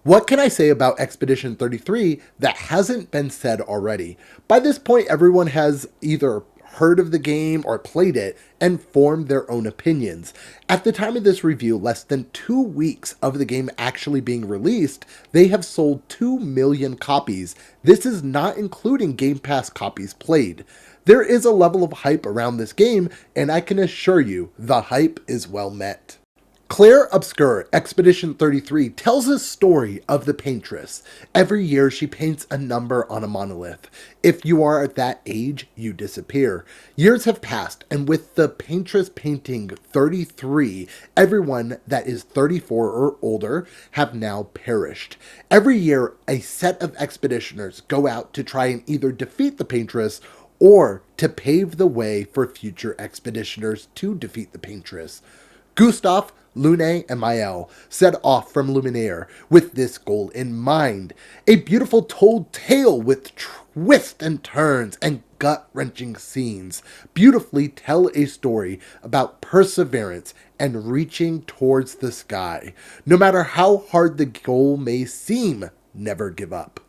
What can I say about Expedition 33 that hasn't been said already? By this point, everyone has either heard of the game or played it and formed their own opinions. At the time of this review, less than 2 weeks of the game actually being released, they have sold 2 million copies. This is not including Game Pass copies played. There is a level of hype around this game, and I can assure you, the hype is well met. Clair Obscur, Expedition 33, tells a story of the paintress. Every year she paints a number on a monolith. If you are at that age, you disappear. Years have passed, and with the paintress painting 33, everyone that is 34 or older have now perished. Every year, a set of expeditioners go out to try and either defeat the paintress or to pave the way for future expeditioners to defeat the paintress. Gustav, Lune, and Mael set off from Luminaire with this goal in mind. A beautiful told tale with twists and turns and gut-wrenching scenes beautifully tell a story about perseverance and reaching towards the sky. No matter how hard the goal may seem, never give up.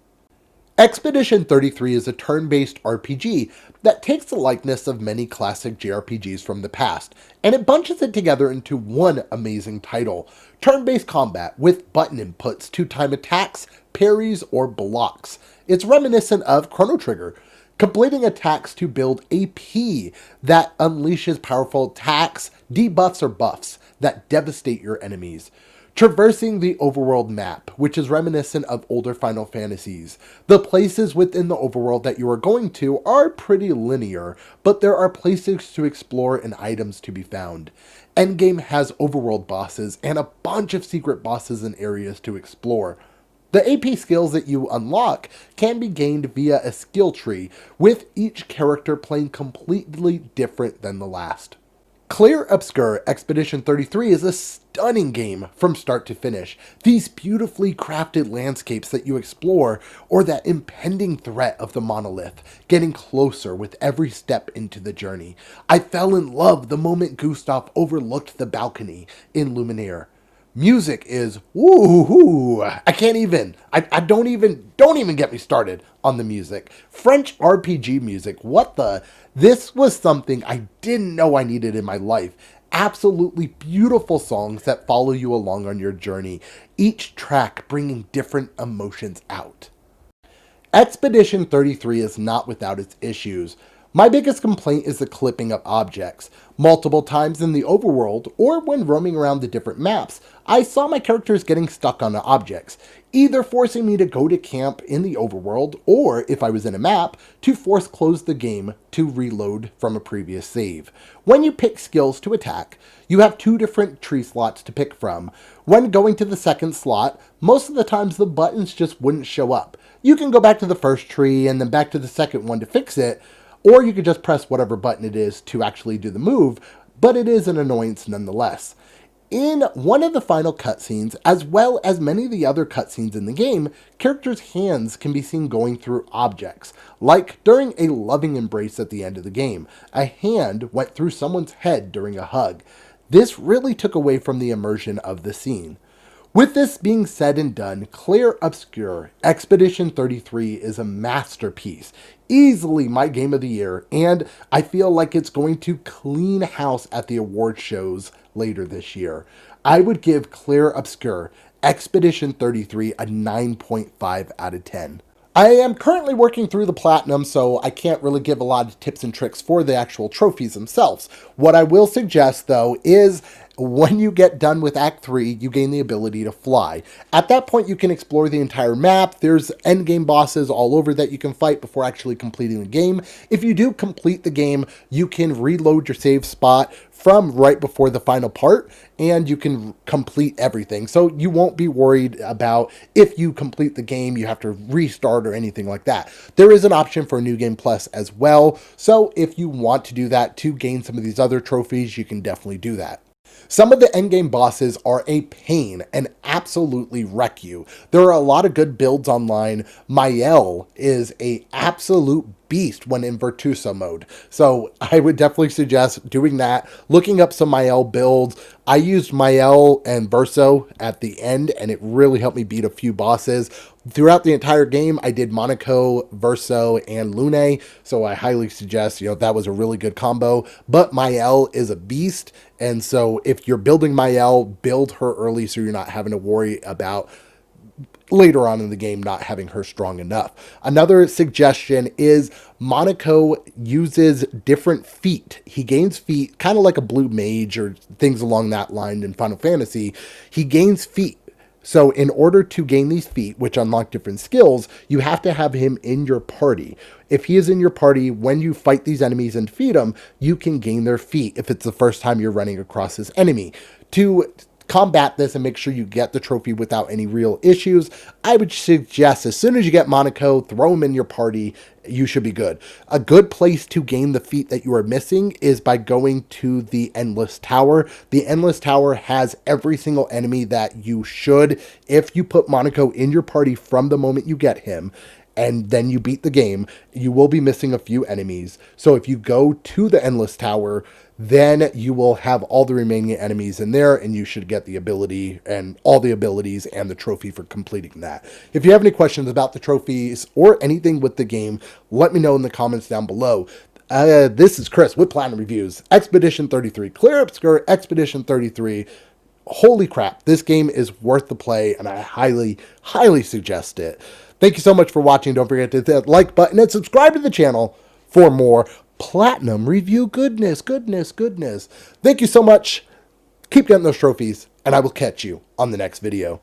Expedition 33 is a turn-based RPG that takes the likeness of many classic JRPGs from the past, and it bunches it together into one amazing title. Turn-based combat with button inputs to time attacks, parries, or blocks. It's reminiscent of Chrono Trigger, completing attacks to build AP that unleashes powerful attacks, debuffs, or buffs that devastate your enemies. Traversing the overworld map, which is reminiscent of older Final Fantasies. The places within the overworld that you are going to are pretty linear, but there are places to explore and items to be found. Endgame has overworld bosses and a bunch of secret bosses and areas to explore. The AP skills that you unlock can be gained via a skill tree, with each character playing completely different than the last. Clair Obscur Expedition 33 is a stunning game from start to finish. These beautifully crafted landscapes that you explore, or that impending threat of the monolith, getting closer with every step into the journey. I fell in love the moment Gustav overlooked the balcony in Luminaire. Music is woo-hoo. I can't even. I don't even get me started on the music. French RPG music. What the? This was something I didn't know I needed in my life. Absolutely beautiful songs that follow you along on your journey. Each track bringing different emotions out. Expedition 33 is not without its issues. My biggest complaint is the clipping of objects. Multiple times in the overworld, or when roaming around the different maps, I saw my characters getting stuck on the objects, either forcing me to go to camp in the overworld, or if I was in a map, to force close the game to reload from a previous save. When you pick skills to attack, you have 2 different tree slots to pick from. When going to the second slot, most of the times the buttons just wouldn't show up. You can go back to the first tree and then back to the second one to fix it, or you could just press whatever button it is to actually do the move, but it is an annoyance nonetheless. In one of the final cutscenes, as well as many of the other cutscenes in the game, characters' hands can be seen going through objects, like during a loving embrace at the end of the game. A hand went through someone's head during a hug. This really took away from the immersion of the scene. With this being said and done, Clair Obscur Expedition 33 is a masterpiece, easily my game of the year, and I feel like it's going to clean house at the award shows later this year. I would give Clair Obscur Expedition 33 a 9.5 out of 10. I am currently working through the platinum, so I can't really give a lot of tips and tricks for the actual trophies themselves. What I will suggest, though, is when you get done with Act 3, you gain the ability to fly. At that point, you can explore the entire map. There's endgame bosses all over that you can fight before actually completing the game. If you do complete the game, you can reload your save spot from right before the final part, and you can complete everything. So you won't be worried about if you complete the game, you have to restart or anything like that. There is an option for New Game Plus as well. So if you want to do that to gain some of these other trophies, you can definitely do that. Some of the endgame bosses are a pain and absolutely wreck you. There are a lot of good builds online. Mael is a absolute beast when in Virtuoso mode. So I would definitely suggest doing that, looking up some Mael builds. I used Mael and Verso at the end, and it really helped me beat a few bosses. Throughout the entire game, I did Monaco, Verso, and Lune, so I highly suggest, that was a really good combo. But Mael is a beast, and so if you're building Mael, build her early so you're not having to worry about later on in the game not having her strong enough. Another suggestion is Monaco uses different feet. He gains feet, kind of like a blue mage or things along that line in Final Fantasy. He gains feet. So in order to gain these feet, which unlock different skills, you have to have him in your party. If he is in your party, when you fight these enemies and defeat them, you can gain their feet if it's the first time you're running across this enemy. To combat this and make sure you get the trophy without any real issues, I would suggest as soon as you get Monaco, throw him in your party. You should be good. A good place to gain the feat that you are missing is by going to the Endless Tower. The Endless Tower has every single enemy that you should. If you put Monaco in your party from the moment you get him, and then you beat the game, you will be missing a few enemies. So if you go to the Endless Tower, then you will have all the remaining enemies in there, and you should get the ability and all the abilities and the trophy for completing that. If you have any questions about the trophies or anything with the game, let me know in the comments down below. This is Chris with Platinum Reviews. Expedition 33. Clair Obscur Expedition 33. Holy crap, this game is worth the play, and I highly, highly suggest it. Thank you so much for watching. Don't forget to hit that like button and subscribe to the channel for more Platinum Review goodness. Thank you so much. Keep getting those trophies, and I will catch you on the next video.